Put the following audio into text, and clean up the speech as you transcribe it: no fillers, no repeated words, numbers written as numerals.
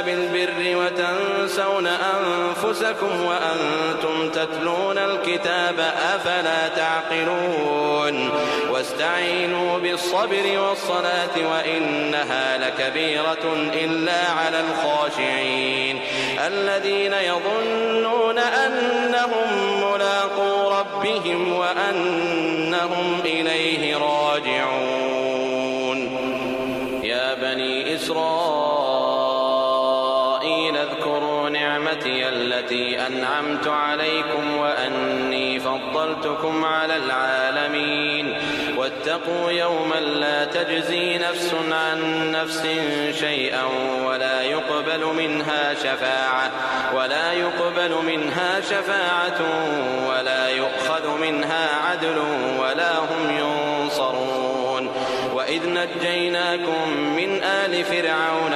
بالبر وتنسون أنفسكم وأنتم تتلون الكتاب أفلا تعقلون واستعينوا بالصبر والصلاة وإنها لكبيرة إلا على الخاشعين الذين يظنون أنهم ملاقو ربهم وأنهم إليه راجعون. يا بني إسرائيل اذكروا نعمتي التي أنعمت عليكم وأني فضلتكم على العالمين واتقوا يوما لا تجزي نفس عن نفس شيئا ولا يقبل منها شفاعة ولا يؤخذ منها عدل ولا هم ينصرون. وإذ نجيناكم من آل فرعون